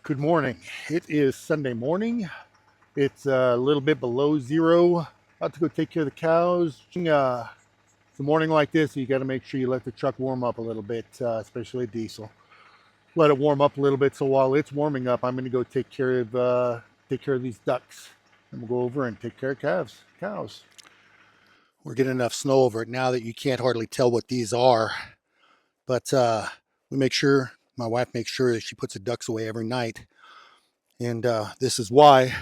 Good morning. It is Sunday morning. It's a little bit below zero. About to go take care of the cows. It's a morning like this, you got to make sure you let the truck warm up a little bit, especially diesel. Let it warm up a little bit. So while it's warming up, I'm going to go take care of these ducks, and we'll go over and take care of cows. We're getting enough snow over it now that you can't hardly tell what these are. But my wife makes sure that she puts the ducks away every night. And this is why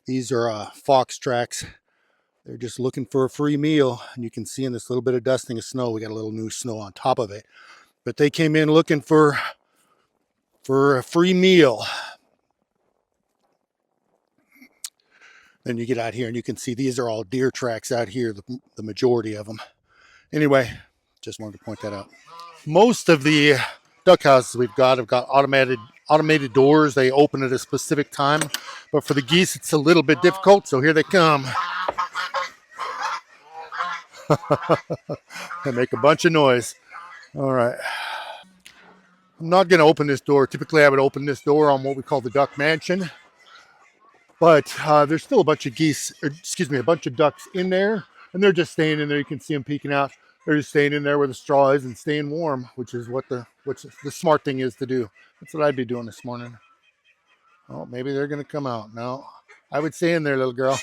these are fox tracks. They're just looking for a free meal. And you can see in this little bit of dusting of snow, we got a little new snow on top of it. But they came in looking for a free meal. Then you get out here and you can see these are all deer tracks out here, the majority of them. Anyway, just wanted to point that out. Most of the duck houses we've got have got automated doors. They open at a specific time, but for the geese it's a little bit difficult, so here they come. They make a bunch of noise. All right, I'm not going to open this door. Typically I would open this door on what we call the duck mansion, but there's still a bunch of a bunch of ducks in there, and they're just staying in there. You can see them peeking out. They're just staying in there where the straw is and staying warm, which is what the smart thing is to do. That's what I'd be doing this morning. Oh, maybe they're going to come out. No, I would stay in there, little girl.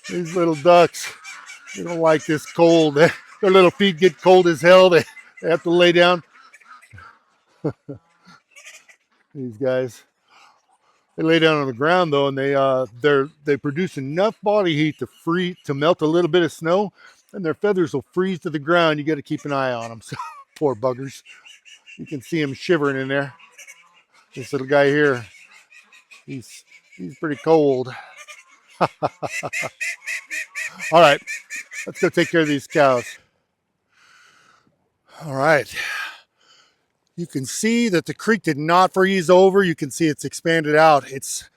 These little ducks, they don't like this cold. Their little feet get cold as hell. They have to lay down. These guys, they lay down on the ground though, and they produce enough body heat to melt a little bit of snow, and their feathers will freeze to the ground. You got to keep an eye on them. So, poor buggers. You can see him shivering in there. This little guy here, he's pretty cold. All right, let's go take care of these cows. All right. You can see that the creek did not freeze over. You can see it's expanded out. It's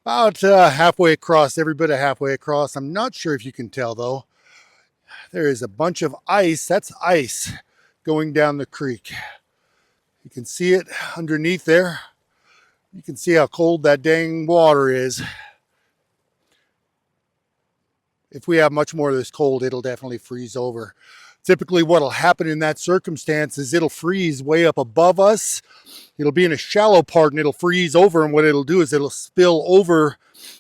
about halfway across, every bit of halfway across. I'm not sure if you can tell though. There is a bunch of ice. That's ice going down the creek. You can see it underneath there. You can see how cold that dang water is. If we have much more of this cold, it'll definitely freeze over. Typically what'll happen in that circumstance is it'll freeze way up above us. It'll be in a shallow part and it'll freeze over, and what it'll do is it'll spill over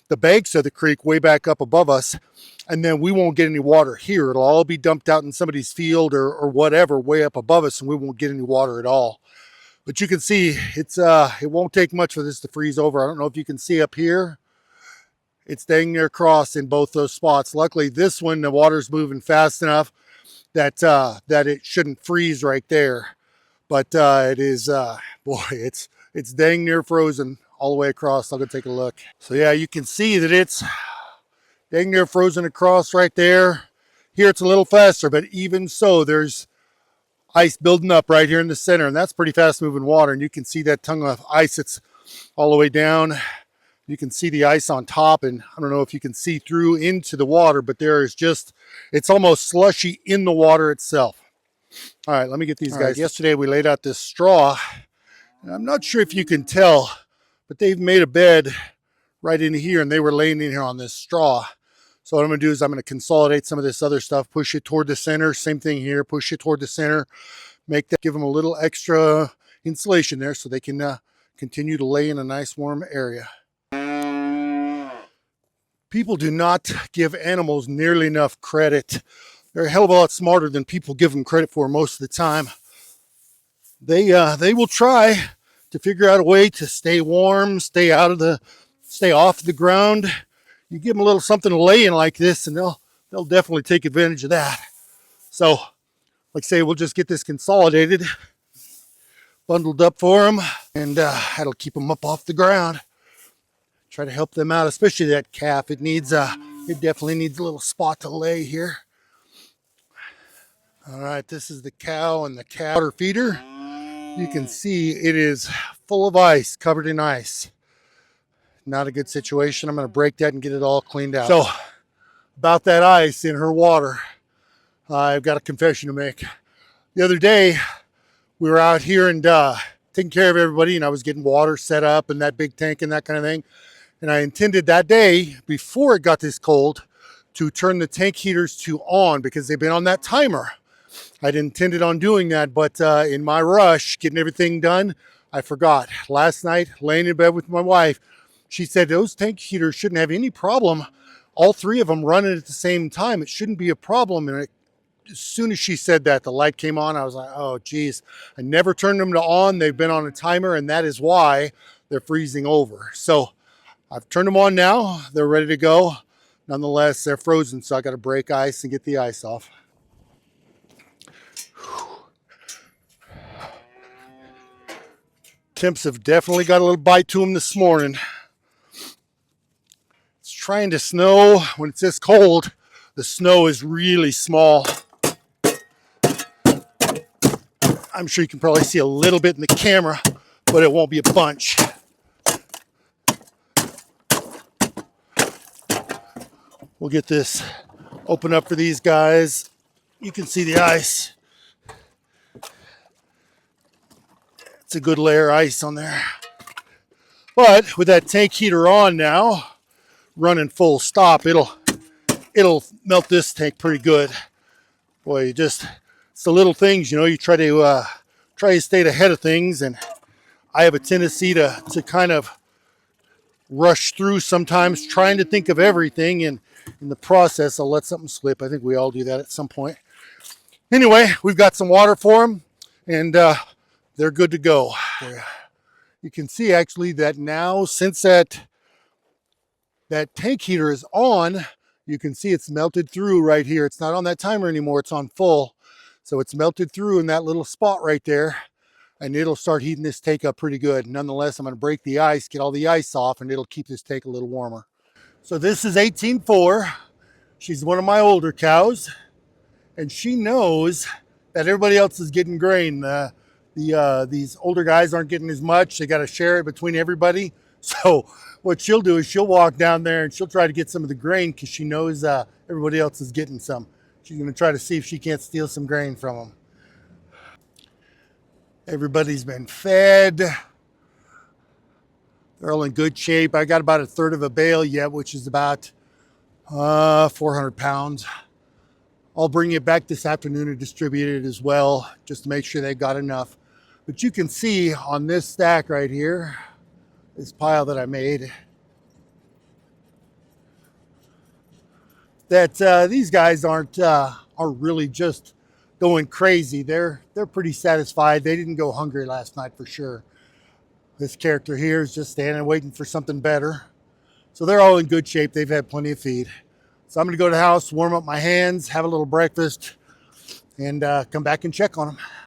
the banks of the creek way back up above us, and then we won't get any water here. It'll all be dumped out in somebody's field or whatever way up above us, and we won't get any water at all. But you can see it won't take much for this to freeze over. I don't know if you can see up here. It's dang near across in both those spots. Luckily this one, the water's moving fast enough that it shouldn't freeze right there. But it is, boy, it's dang near frozen all the way across. I'll go take a look. So yeah, you can see that it's dang near frozen across right there. Here it's a little faster, but even so, there's ice building up right here in the center, and that's pretty fast moving water. And you can see that tongue of ice. It's all the way down. You can see the ice on top, and I don't know if you can see through into the water, but there is it's almost slushy in the water itself. All right, let me get these guys. Yesterday we laid out this straw, and I'm not sure if you can tell, but they've made a bed right in here, and they were laying in here on this straw. So what I'm going to do is I'm going to consolidate some of this other stuff, push it toward the center. Same thing here, push it toward the center, give them a little extra insulation there so they can continue to lay in a nice warm area. People do not give animals nearly enough credit. They're a hell of a lot smarter than people give them credit for most of the time. They will try to figure out a way to stay warm, stay off the ground. You give them a little something to lay in like this, and they'll definitely take advantage of that. So, like I say, we'll just get this consolidated, bundled up for them, and that'll keep them up off the ground. Try to help them out, especially that calf. It definitely needs a little spot to lay here. All right, this is the cow and the water feeder. You can see it is full of ice, covered in ice. Not a good situation. I'm going to break that and get it all cleaned out. So, about that ice in her water, I've got a confession to make. The other day, we were out here and taking care of everybody, and I was getting water set up and that big tank and that kind of thing. And I intended that day, before it got this cold, to turn the tank heaters to on because they've been on that timer. I'd intended on doing that, but in my rush, getting everything done, I forgot. Last night, laying in bed with my wife, she said those tank heaters shouldn't have any problem. All three of them running at the same time. It shouldn't be a problem. And as soon as she said that, the light came on. I was like, oh, geez. I never turned them to on. They've been on a timer, and that is why they're freezing over. So I've turned them on now. They're ready to go. Nonetheless, they're frozen, so I got to break ice and get the ice off. Temps have definitely got a little bite to them this morning. It's trying to snow. When it's this cold, the snow is really small. I'm sure you can probably see a little bit in the camera, but it won't be a bunch. We'll get this open up for these guys. You can see the ice. It's a good layer of ice on there. But with that tank heater on now, running full stop, it'll melt this tank pretty good. Boy, it's the little things, you try to stay ahead of things, and I have a tendency to kind of rush through sometimes, trying to think of everything, and in the process I'll let something slip. I think we all do that at some point. Anyway, we've got some water for them, and they're good to go. You can see actually that now, since that tank heater is on, you can see it's melted through right here. It's not on that timer anymore, it's on full. So it's melted through in that little spot right there, and it'll start heating this tank up pretty good. Nonetheless, I'm going to break the ice, get all the ice off, and it'll keep this tank a little warmer. So this is 18.4. She's one of my older cows, and she knows that everybody else is getting grain. These older guys aren't getting as much. They got to share it between everybody. So what she'll do is she'll walk down there and she'll try to get some of the grain because she knows everybody else is getting some. She's going to try to see if she can't steal some grain from them. Everybody's been fed. They're all in good shape. I got about a third of a bale yet, which is about 400 pounds. I'll bring it back this afternoon and distribute it as well, just to make sure they got enough. But you can see on this stack right here, this pile that I made, that these guys aren't really just going crazy. They're pretty satisfied. They didn't go hungry last night for sure. This character here is just standing waiting for something better. So they're all in good shape. They've had plenty of feed. So I'm going to go to the house, warm up my hands, have a little breakfast, and come back and check on them.